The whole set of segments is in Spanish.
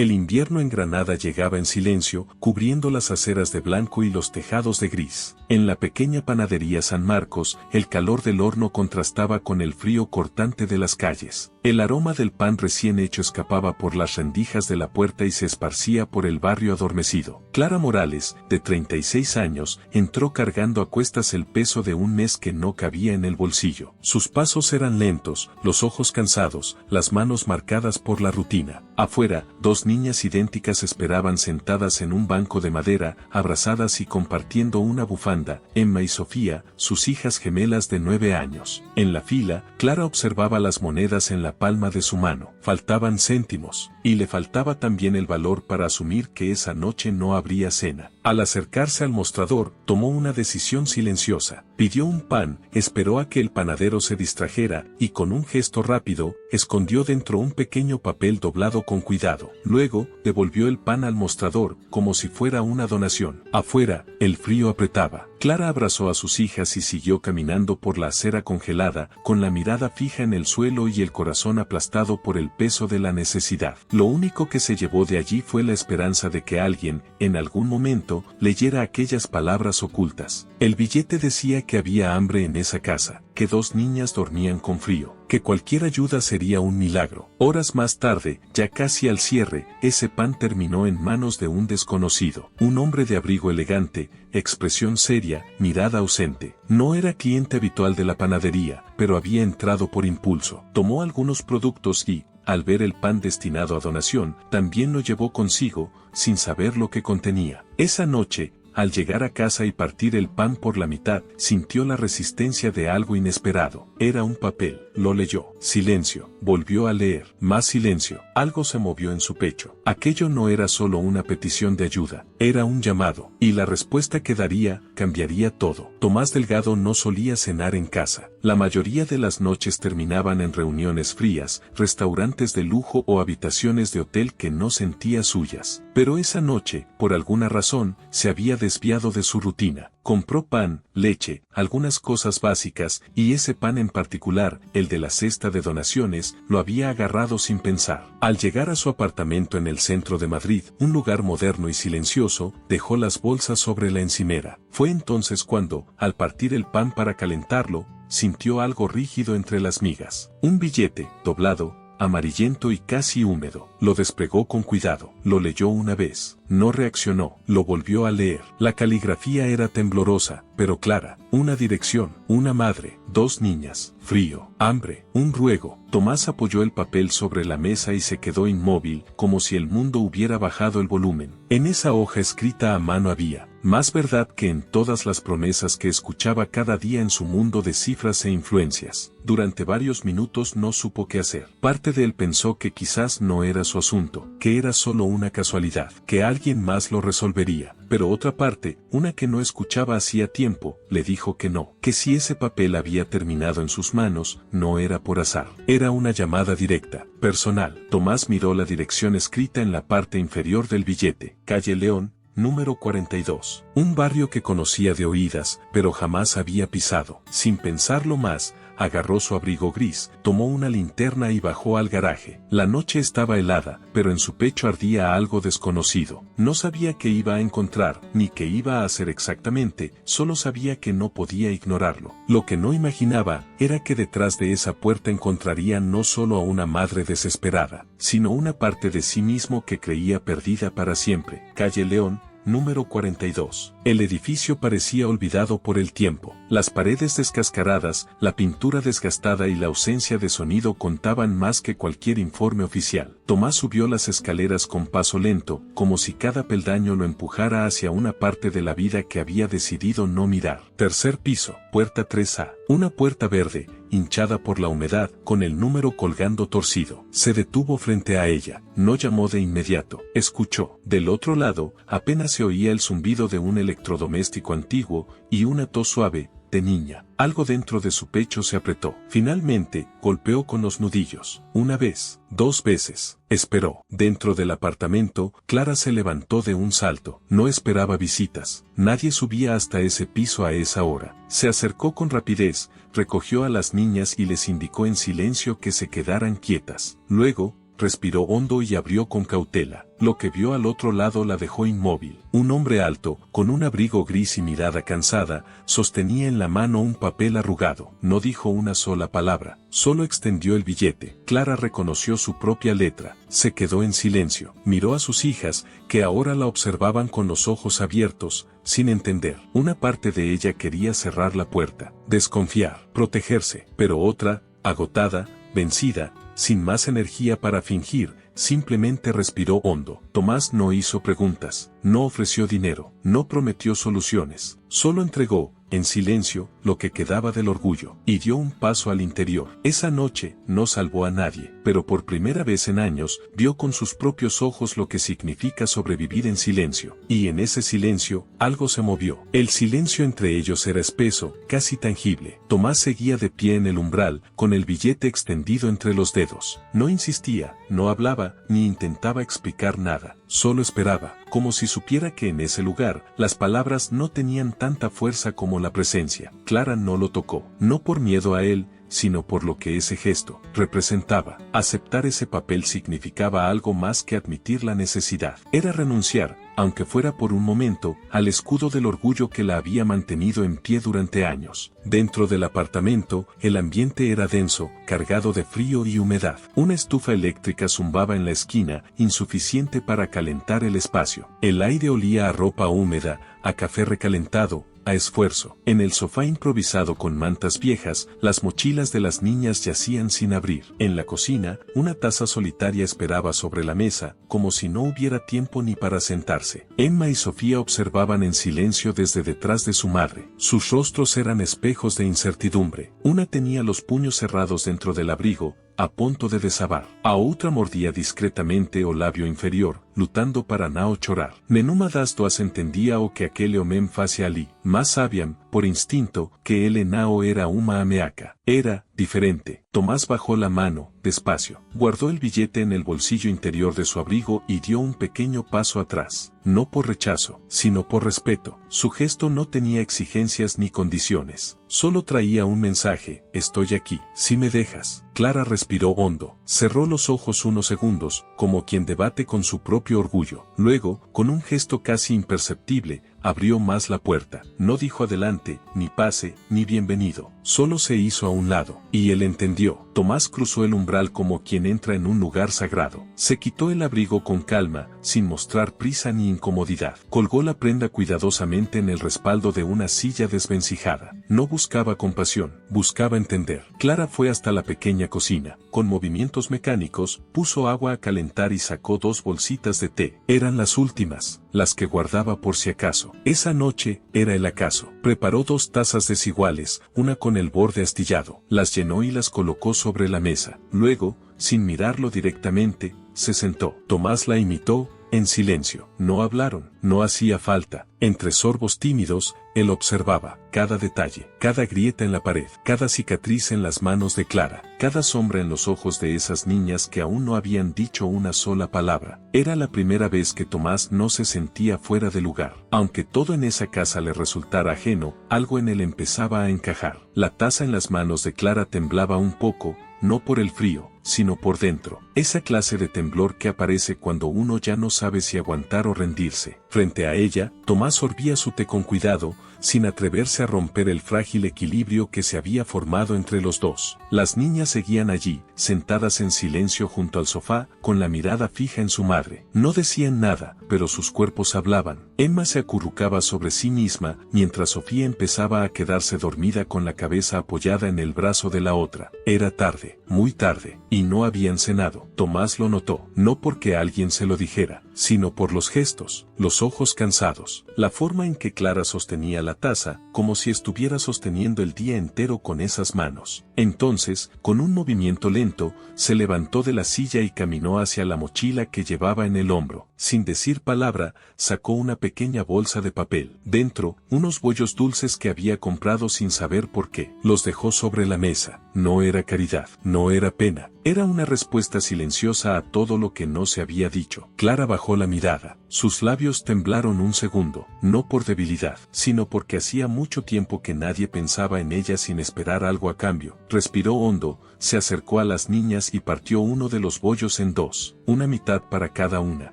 El invierno en Granada llegaba en silencio, cubriendo las aceras de blanco y los tejados de gris. En la pequeña panadería San Marcos, el calor del horno contrastaba con el frío cortante de las calles. El aroma del pan recién hecho escapaba por las rendijas de la puerta y se esparcía por el barrio adormecido. Clara Morales, de 36 años, entró cargando a cuestas el peso de un mes que no cabía en el bolsillo. Sus pasos eran lentos, los ojos cansados, las manos marcadas por la rutina. Afuera, dos niñas idénticas esperaban sentadas en un banco de madera, abrazadas y compartiendo una bufanda, Emma y Sofía, sus hijas gemelas de 9 años. En la fila, Clara observaba las monedas en la palma de su mano. Faltaban céntimos, y le faltaba también el valor para asumir que esa noche no habría cena. Al acercarse al mostrador, tomó una decisión silenciosa. Pidió un pan, esperó a que el panadero se distrajera, y con un gesto rápido, escondió dentro un pequeño papel doblado con cuidado. Luego, devolvió el pan al mostrador, como si fuera una donación. Afuera, el frío apretaba. Clara abrazó a sus hijas y siguió caminando por la acera congelada, con la mirada fija en el suelo y el corazón aplastado por el peso de la necesidad. Lo único que se llevó de allí fue la esperanza de que alguien, en algún momento, leyera aquellas palabras ocultas. El billete decía que había hambre en esa casa, que dos niñas dormían con frío, que cualquier ayuda sería un milagro. Horas más tarde, ya casi al cierre, ese pan terminó en manos de un desconocido. Un hombre de abrigo elegante, expresión seria, mirada ausente. No era cliente habitual de la panadería, pero había entrado por impulso. Tomó algunos productos y, al ver el pan destinado a donación, también lo llevó consigo, sin saber lo que contenía. Esa noche, al llegar a casa y partir el pan por la mitad, sintió la resistencia de algo inesperado. Era un papel. Lo leyó. Silencio. Volvió a leer. Más silencio. Algo se movió en su pecho. Aquello no era solo una petición de ayuda. Era un llamado. Y la respuesta que daría, cambiaría todo. Tomás Delgado no solía cenar en casa. La mayoría de las noches terminaban en reuniones frías, restaurantes de lujo o habitaciones de hotel que no sentía suyas. Pero esa noche, por alguna razón, se había desviado de su rutina. Compró pan, leche, algunas cosas básicas, y ese pan en particular, el de la cesta de donaciones, lo había agarrado sin pensar. Al llegar a su apartamento en el centro de Madrid, un lugar moderno y silencioso, dejó las bolsas sobre la encimera. Fue entonces cuando, al partir el pan para calentarlo, sintió algo rígido entre las migas. Un billete, doblado, amarillento y casi húmedo. Lo desplegó con cuidado. Lo leyó una vez. No reaccionó. Lo volvió a leer. La caligrafía era temblorosa, pero clara. Una dirección, una madre, dos niñas, frío, hambre, un ruego. Tomás apoyó el papel sobre la mesa y se quedó inmóvil, como si el mundo hubiera bajado el volumen. En esa hoja escrita a mano había más verdad que en todas las promesas que escuchaba cada día en su mundo de cifras e influencias. Durante varios minutos no supo qué hacer. Parte de él pensó que quizás no era su asunto, que era solo una casualidad, que alguien más lo resolvería. Pero otra parte, una que no escuchaba hacía tiempo, le dijo que no, que si ese papel había terminado en sus manos, no era por azar. Era una llamada directa, personal. Tomás miró la dirección escrita en la parte inferior del billete, calle León, número 42. Un barrio que conocía de oídas, pero jamás había pisado. Sin pensarlo más, agarró su abrigo gris, tomó una linterna y bajó al garaje. La noche estaba helada, pero en su pecho ardía algo desconocido. No sabía qué iba a encontrar, ni qué iba a hacer exactamente, solo sabía que no podía ignorarlo. Lo que no imaginaba, era que detrás de esa puerta encontraría no solo a una madre desesperada, sino una parte de sí mismo que creía perdida para siempre. Calle León, número 42. El edificio parecía olvidado por el tiempo. Las paredes descascaradas, la pintura desgastada y la ausencia de sonido contaban más que cualquier informe oficial. Tomás subió las escaleras con paso lento, como si cada peldaño lo empujara hacia una parte de la vida que había decidido no mirar. Tercer piso, puerta 3A. Una puerta verde, hinchada por la humedad, con el número colgando torcido. Se detuvo frente a ella. No llamó de inmediato. Escuchó. Del otro lado, apenas se oía el zumbido de un electrodoméstico antiguo y una tos suave, de niña. Algo dentro de su pecho se apretó. Finalmente, golpeó con los nudillos. Una vez, dos veces. Esperó. Dentro del apartamento, Clara se levantó de un salto. No esperaba visitas. Nadie subía hasta ese piso a esa hora. Se acercó con rapidez, recogió a las niñas y les indicó en silencio que se quedaran quietas. Luego, respiró hondo y abrió con cautela. Lo que vio al otro lado la dejó inmóvil. Un hombre alto, con un abrigo gris y mirada cansada, sostenía en la mano un papel arrugado. No dijo una sola palabra, solo extendió el billete. Clara reconoció su propia letra. Se quedó en silencio. Miró a sus hijas, que ahora la observaban con los ojos abiertos, sin entender. Una parte de ella quería cerrar la puerta, desconfiar, protegerse, pero otra, agotada, vencida, sin más energía para fingir, simplemente respiró hondo. Tomás no hizo preguntas, no ofreció dinero, no prometió soluciones, solo entregó, en silencio, lo que quedaba del orgullo, y dio un paso al interior. Esa noche, no salvó a nadie, pero por primera vez en años, vio con sus propios ojos lo que significa sobrevivir en silencio. Y en ese silencio, algo se movió. El silencio entre ellos era espeso, casi tangible. Tomás seguía de pie en el umbral, con el billete extendido entre los dedos. No insistía, no hablaba, ni intentaba explicar nada. Solo esperaba, como si supiera que en ese lugar, las palabras no tenían tanta fuerza como la presencia. Clara no lo tocó, no por miedo a él, sino por lo que ese gesto representaba. Aceptar ese papel significaba algo más que admitir la necesidad. Era renunciar, aunque fuera por un momento, al escudo del orgullo que la había mantenido en pie durante años. Dentro del apartamento, el ambiente era denso, cargado de frío y humedad. Una estufa eléctrica zumbaba en la esquina, insuficiente para calentar el espacio. El aire olía a ropa húmeda, a café recalentado, a esfuerzo. En el sofá improvisado con mantas viejas, las mochilas de las niñas yacían sin abrir. En la cocina, una taza solitaria esperaba sobre la mesa, como si no hubiera tiempo ni para sentarse. Emma y Sofía observaban en silencio desde detrás de su madre. Sus rostros eran espejos de incertidumbre. Una tenía los puños cerrados dentro del abrigo, a punto de desabar. A otra mordía discretamente o labio inferior, lutando para no chorar. Nenuma das duas entendía o que aquel homem fazia ali, mas sabiam, por instinto, que ele não era uma ameaca. Era diferente. Tomás bajó la mano, despacio. Guardó el billete en el bolsillo interior de su abrigo y dio un pequeño paso atrás. No por rechazo, sino por respeto. Su gesto no tenía exigencias ni condiciones. Solo traía un mensaje: estoy aquí, si me dejas. Clara respiró hondo. Cerró los ojos unos segundos, como quien debate con su propio orgullo. Luego, con un gesto casi imperceptible, abrió más la puerta. No dijo adelante, ni pase, ni bienvenido. Solo se hizo a un lado. Y él entendió. Tomás cruzó el umbral como quien entra en un lugar sagrado. Se quitó el abrigo con calma, sin mostrar prisa ni incomodidad. Colgó la prenda cuidadosamente en el respaldo de una silla desvencijada. No buscaba compasión, buscaba entender. Clara fue hasta la pequeña cocina. Con movimientos mecánicos, puso agua a calentar y sacó 2 bolsitas de té. Eran las últimas, las que guardaba por si acaso. Esa noche, era el acaso. Preparó 2 tazas desiguales, una con el borde astillado. Las llenó y las colocó sobre la mesa. Luego, sin mirarlo directamente, se sentó. Tomás la imitó, en silencio. No hablaron, no hacía falta. Entre sorbos tímidos, él observaba cada detalle, cada grieta en la pared, cada cicatriz en las manos de Clara, cada sombra en los ojos de esas niñas que aún no habían dicho una sola palabra. Era la primera vez que Tomás no se sentía fuera de lugar. Aunque todo en esa casa le resultara ajeno, algo en él empezaba a encajar. La taza en las manos de Clara temblaba un poco, no por el frío, sino por dentro. Esa clase de temblor que aparece cuando uno ya no sabe si aguantar o rendirse. Frente a ella, Tomás sorbía su té con cuidado, sin atreverse a romper el frágil equilibrio que se había formado entre los dos. Las niñas seguían allí, sentadas en silencio junto al sofá, con la mirada fija en su madre. No decían nada, pero sus cuerpos hablaban. Emma se acurrucaba sobre sí misma, mientras Sofía empezaba a quedarse dormida con la cabeza apoyada en el brazo de la otra. Era tarde, muy tarde, y no habían cenado. Tomás lo notó, no porque alguien se lo dijera, sino por los gestos, los ojos cansados, la forma en que Clara sostenía la taza, como si estuviera sosteniendo el día entero con esas manos. Entonces, con un movimiento lento, se levantó de la silla y caminó hacia la mochila que llevaba en el hombro. Sin decir palabra, sacó una pequeña bolsa de papel. Dentro, unos bollos dulces que había comprado sin saber por qué. Los dejó sobre la mesa. No era caridad, no era pena. Era una respuesta silenciosa a todo lo que no se había dicho. Clara bajó la mirada. Sus labios temblaron un segundo, no por debilidad, sino porque hacía mucho tiempo que nadie pensaba en ella sin esperar algo a cambio. Respiró hondo, se acercó a las niñas y partió uno de los bollos en dos, una mitad para cada una.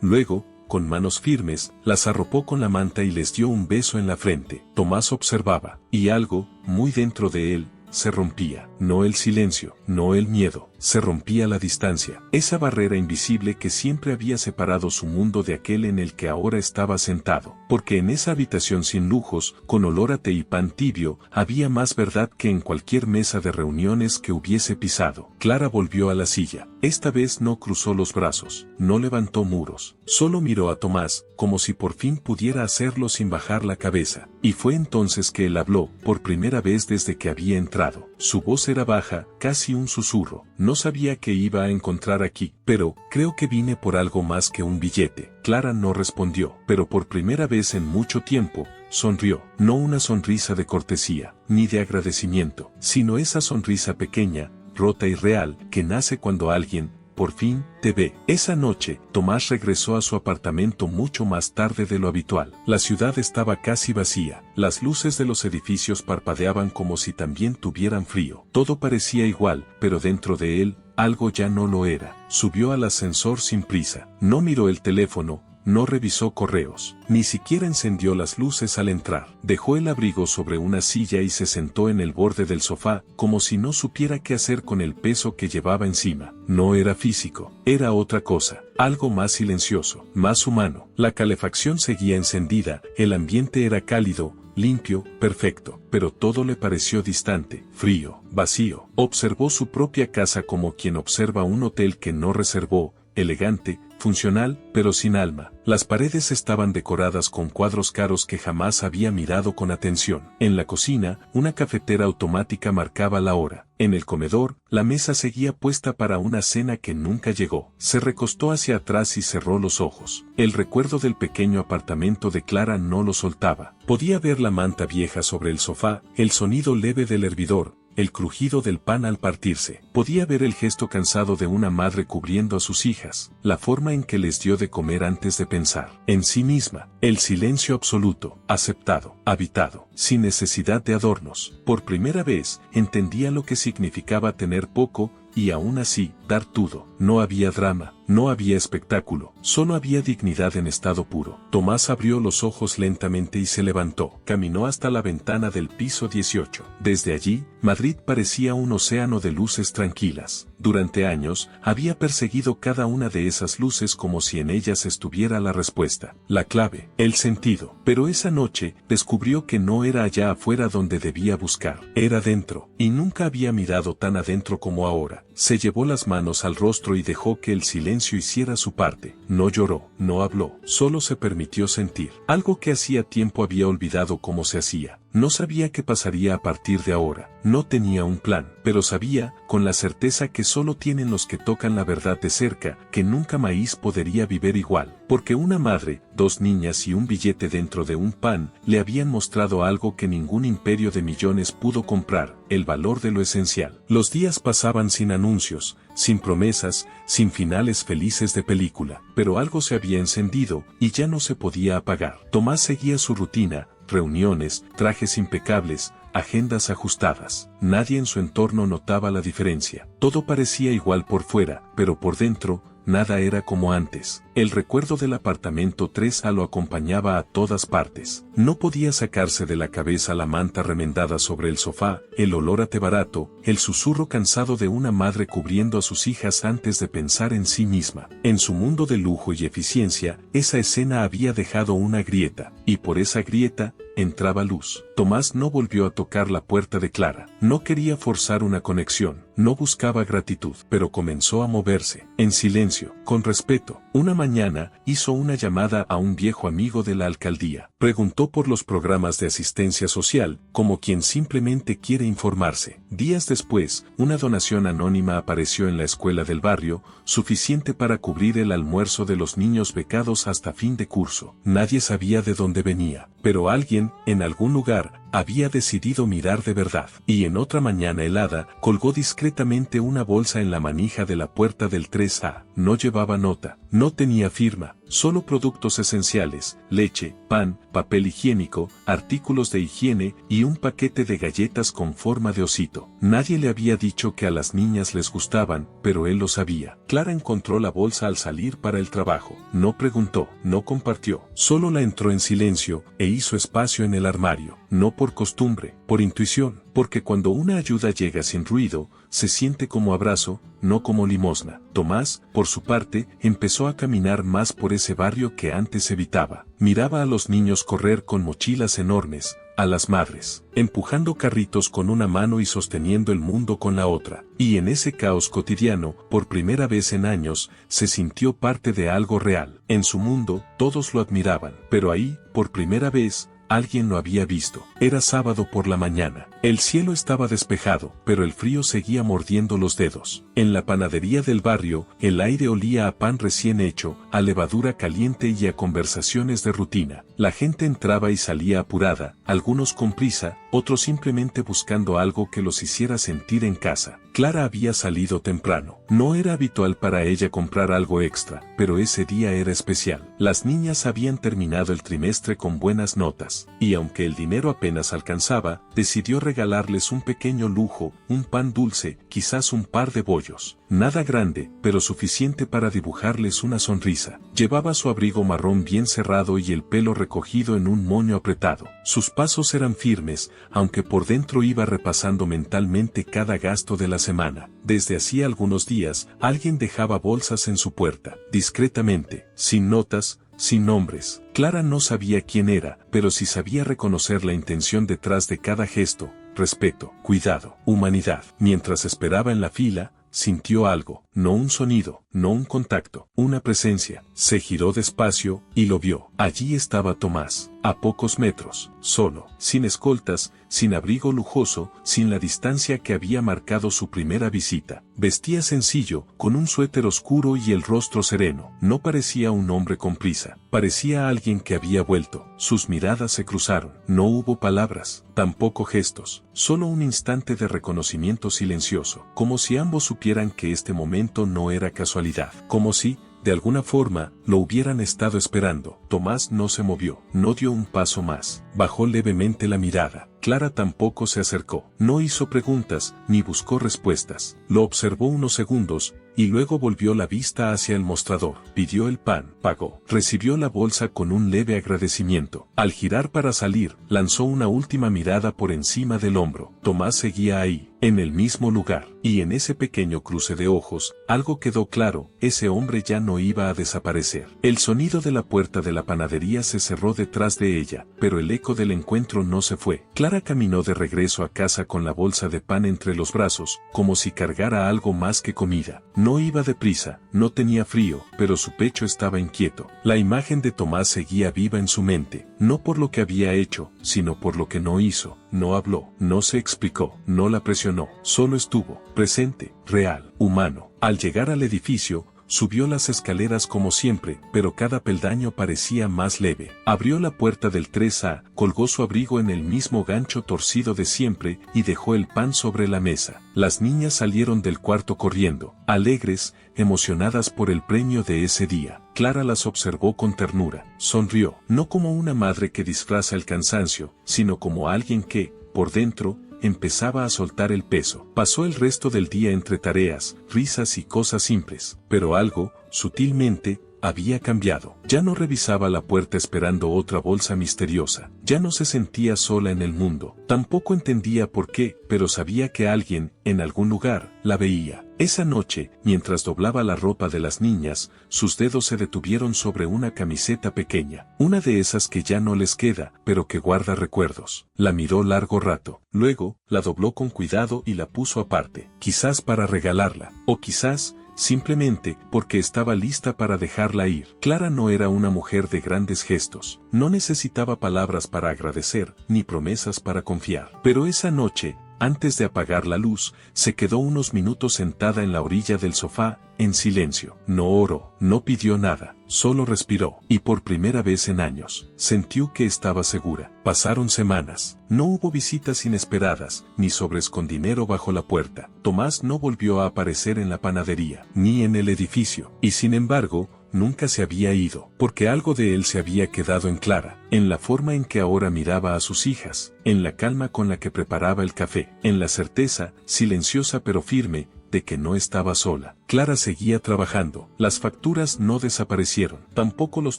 Luego, con manos firmes, las arropó con la manta y les dio un beso en la frente. Tomás observaba, y algo, muy dentro de él, se rompía. No el silencio, no el miedo, se rompía la distancia. Esa barrera invisible que siempre había separado su mundo de aquel en el que ahora estaba sentado. Porque en esa habitación sin lujos, con olor a té y pan tibio, había más verdad que en cualquier mesa de reuniones que hubiese pisado. Clara volvió a la silla. Esta vez no cruzó los brazos, no levantó muros. Solo miró a Tomás, como si por fin pudiera hacerlo sin bajar la cabeza. Y fue entonces que él habló, por primera vez desde que había entrado. Su voz era baja, casi un susurro. No sabía qué iba a encontrar aquí, pero creo que vine por algo más que un billete. Clara no respondió, pero por primera vez en mucho tiempo, sonrió. No una sonrisa de cortesía, ni de agradecimiento, sino esa sonrisa pequeña, rota y real, que nace cuando alguien, por fin, te ve. Esa noche, Tomás regresó a su apartamento mucho más tarde de lo habitual. La ciudad estaba casi vacía. Las luces de los edificios parpadeaban como si también tuvieran frío. Todo parecía igual, pero dentro de él, algo ya no lo era. Subió al ascensor sin prisa. No miró el teléfono. No revisó correos, ni siquiera encendió las luces al entrar. Dejó el abrigo sobre una silla y se sentó en el borde del sofá, como si no supiera qué hacer con el peso que llevaba encima. No era físico, era otra cosa, algo más silencioso, más humano. La calefacción seguía encendida, el ambiente era cálido, limpio, perfecto, pero todo le pareció distante, frío, vacío. Observó su propia casa como quien observa un hotel que no reservó, elegante, funcional, pero sin alma. Las paredes estaban decoradas con cuadros caros que jamás había mirado con atención. En la cocina, una cafetera automática marcaba la hora. En el comedor, la mesa seguía puesta para una cena que nunca llegó. Se recostó hacia atrás y cerró los ojos. El recuerdo del pequeño apartamento de Clara no lo soltaba. Podía ver la manta vieja sobre el sofá, el sonido leve del hervidor, el crujido del pan al partirse. Podía ver el gesto cansado de una madre cubriendo a sus hijas, la forma en que les dio de comer antes de pensar en sí misma, el silencio absoluto, aceptado, habitado, sin necesidad de adornos. Por primera vez, entendía lo que significaba tener poco, y aún así, dar todo. No había drama, no había espectáculo, solo había dignidad en estado puro. Tomás abrió los ojos lentamente y se levantó. Caminó hasta la ventana del piso 18. Desde allí, Madrid parecía un océano de luces tranquilas. Durante años, había perseguido cada una de esas luces como si en ellas estuviera la respuesta, la clave, el sentido. Pero esa noche, descubrió que no era allá afuera donde debía buscar, era dentro, y nunca había mirado tan adentro como ahora. Se llevó las manos al rostro y dejó que el silencio hiciera su parte. No lloró, no habló, solo se permitió sentir. Algo que hacía tiempo había olvidado cómo se hacía. No sabía qué pasaría a partir de ahora. No tenía un plan, pero sabía, con la certeza que solo tienen los que tocan la verdad de cerca, que nunca Maíz podría vivir igual. Porque una madre, dos niñas y un billete dentro de un pan, le habían mostrado algo que ningún imperio de millones pudo comprar, el valor de lo esencial. Los días pasaban sin anuncios, sin promesas, sin finales felices de película, pero algo se había encendido, y ya no se podía apagar. Tomás seguía su rutina, reuniones, trajes impecables, agendas ajustadas. Nadie en su entorno notaba la diferencia. Todo parecía igual por fuera, pero por dentro, nada era como antes. El recuerdo del apartamento 3A lo acompañaba a todas partes. No podía sacarse de la cabeza la manta remendada sobre el sofá, el olor a té barato, el susurro cansado de una madre cubriendo a sus hijas antes de pensar en sí misma. En su mundo de lujo y eficiencia, esa escena había dejado una grieta, y por esa grieta, entraba luz. Tomás no volvió a tocar la puerta de Clara. No quería forzar una conexión, no buscaba gratitud, pero comenzó a moverse, en silencio, con respeto. Una mañana, hizo una llamada a un viejo amigo de la alcaldía. Preguntó por los programas de asistencia social, como quien simplemente quiere informarse. Días después, una donación anónima apareció en la escuela del barrio, suficiente para cubrir el almuerzo de los niños becados hasta fin de curso. Nadie sabía de dónde venía, pero alguien, en algún lugar, había decidido mirar de verdad. Y en otra mañana helada, colgó discretamente una bolsa en la manija de la puerta del 3A. No llevaba nota, no tenía firma, solo productos esenciales, leche, pan, papel higiénico, artículos de higiene y un paquete de galletas con forma de osito. Nadie le había dicho que a las niñas les gustaban, pero él lo sabía. Clara encontró la bolsa al salir para el trabajo. No preguntó, no compartió, solo la entró en silencio e hizo espacio en el armario. No por costumbre, por intuición, porque cuando una ayuda llega sin ruido, se siente como abrazo, no como limosna. Tomás, por su parte, empezó a caminar más por ese barrio que antes evitaba. Miraba a los niños correr con mochilas enormes, a las madres, empujando carritos con una mano y sosteniendo el mundo con la otra. Y en ese caos cotidiano, por primera vez en años, se sintió parte de algo real. En su mundo, todos lo admiraban, pero ahí, por primera vez, alguien lo había visto. Era sábado por la mañana. El cielo estaba despejado, pero el frío seguía mordiendo los dedos. En la panadería del barrio, el aire olía a pan recién hecho, a levadura caliente y a conversaciones de rutina. La gente entraba y salía apurada, algunos con prisa, otros simplemente buscando algo que los hiciera sentir en casa. Clara había salido temprano. No era habitual para ella comprar algo extra, pero ese día era especial. Las niñas habían terminado el trimestre con buenas notas, y aunque el dinero apenas alcanzaba, decidió regalarles un pequeño lujo, un pan dulce, quizás un par de bollos. Nada grande, pero suficiente para dibujarles una sonrisa. Llevaba su abrigo marrón bien cerrado y el pelo recogido en un moño apretado. Sus pasos eran firmes, aunque por dentro iba repasando mentalmente cada gasto de la semana. Desde hacía algunos días, alguien dejaba bolsas en su puerta, discretamente, sin notas, sin nombres. Clara no sabía quién era, pero sí sabía reconocer la intención detrás de cada gesto: respeto, cuidado, humanidad. Mientras esperaba en la fila, sintió algo, no un sonido, no un contacto, una presencia. Se giró despacio y lo vio. Allí estaba Tomás, a pocos metros, solo, sin escoltas, sin abrigo lujoso, sin la distancia que había marcado su primera visita. Vestía sencillo, con un suéter oscuro y el rostro sereno. No parecía un hombre con prisa, parecía alguien que había vuelto. Sus miradas se cruzaron. No hubo palabras, tampoco gestos, solo un instante de reconocimiento silencioso, como si ambos supieran que este momento no era casualidad, como si, de alguna forma, lo hubieran estado esperando. Tomás no se movió, no dio un paso más, bajó levemente la mirada. Clara tampoco se acercó, no hizo preguntas, ni buscó respuestas. Lo observó unos segundos, y luego volvió la vista hacia el mostrador. Pidió el pan, pagó, recibió la bolsa con un leve agradecimiento. Al girar para salir, lanzó una última mirada por encima del hombro. Tomás seguía ahí, en el mismo lugar, y en ese pequeño cruce de ojos, algo quedó claro: ese hombre ya no iba a desaparecer. El sonido de la puerta de la panadería se cerró detrás de ella, pero el eco del encuentro no se fue. Clara caminó de regreso a casa con la bolsa de pan entre los brazos, como si cargara algo más que comida. No iba deprisa, no tenía frío, pero su pecho estaba inquieto. La imagen de Tomás seguía viva en su mente, no por lo que había hecho, sino por lo que no hizo. No habló, no se explicó, no la presionó, solo estuvo, presente, real, humano. Al llegar al edificio, subió las escaleras como siempre, pero cada peldaño parecía más leve. Abrió la puerta del 3A, colgó su abrigo en el mismo gancho torcido de siempre y dejó el pan sobre la mesa. Las niñas salieron del cuarto corriendo, alegres, emocionadas por el premio de ese día. Clara las observó con ternura, sonrió, no como una madre que disfraza el cansancio, sino como alguien que, por dentro, empezaba a soltar el peso. Pasó el resto del día entre tareas, risas y cosas simples, pero algo, sutilmente, había cambiado. Ya no revisaba la puerta esperando otra bolsa misteriosa. Ya no se sentía sola en el mundo. Tampoco entendía por qué, pero sabía que alguien, en algún lugar, la veía. Esa noche, mientras doblaba la ropa de las niñas, sus dedos se detuvieron sobre una camiseta pequeña. Una de esas que ya no les queda, pero que guarda recuerdos. La miró largo rato. Luego, la dobló con cuidado y la puso aparte. Quizás para regalarla. O quizás, simplemente porque estaba lista para dejarla ir. Clara no era una mujer de grandes gestos. No necesitaba palabras para agradecer, ni promesas para confiar. Pero esa noche, Antes de apagar la luz, se quedó unos minutos sentada en la orilla del sofá, en silencio. No oró, no pidió nada, solo respiró, y por primera vez en años, sintió que estaba segura. Pasaron semanas. No hubo visitas inesperadas, ni sobres con dinero bajo la puerta. Tomás no volvió a aparecer en la panadería, ni en el edificio, y sin embargo, nunca se había ido, porque algo de él se había quedado en Clara, en la forma en que ahora miraba a sus hijas, en la calma con la que preparaba el café, en la certeza, silenciosa pero firme, de que no estaba sola. Clara seguía trabajando. Las facturas no desaparecieron, tampoco los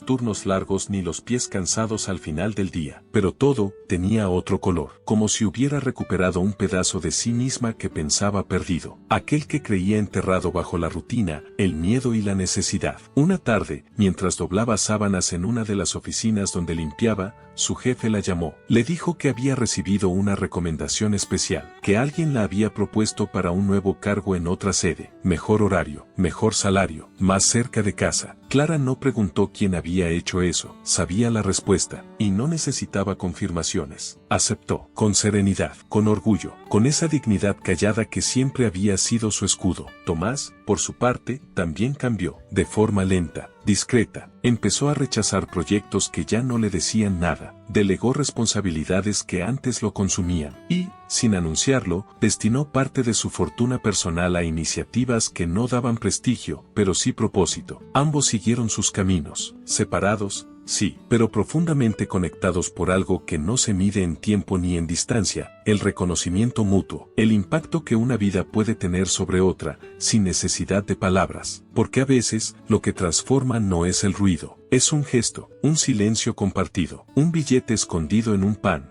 turnos largos ni los pies cansados al final del día, pero todo tenía otro color, como si hubiera recuperado un pedazo de sí misma que pensaba perdido, aquel que creía enterrado bajo la rutina, el miedo y la necesidad. Una tarde, mientras doblaba sábanas en una de las oficinas donde limpiaba, su jefe la llamó. Le dijo que había recibido una recomendación especial, que alguien la había propuesto para un nuevo cargo en otra sede, mejor horario, mejor salario, más cerca de casa. Clara no preguntó quién había hecho eso, sabía la respuesta, y no necesitaba confirmaciones. Aceptó, con serenidad, con orgullo, con esa dignidad callada que siempre había sido su escudo. Tomás, por su parte, también cambió, de forma lenta, discreta. Empezó a rechazar proyectos que ya no le decían nada, delegó responsabilidades que antes lo consumían, y, sin anunciarlo, destinó parte de su fortuna personal a iniciativas que no daban prestigio, pero sí propósito. Ambos siguieron sus caminos, separados, sí, pero profundamente conectados por algo que no se mide en tiempo ni en distancia, el reconocimiento mutuo, el impacto que una vida puede tener sobre otra, sin necesidad de palabras, porque a veces, lo que transforma no es el ruido, es un gesto, un silencio compartido, un billete escondido en un pan,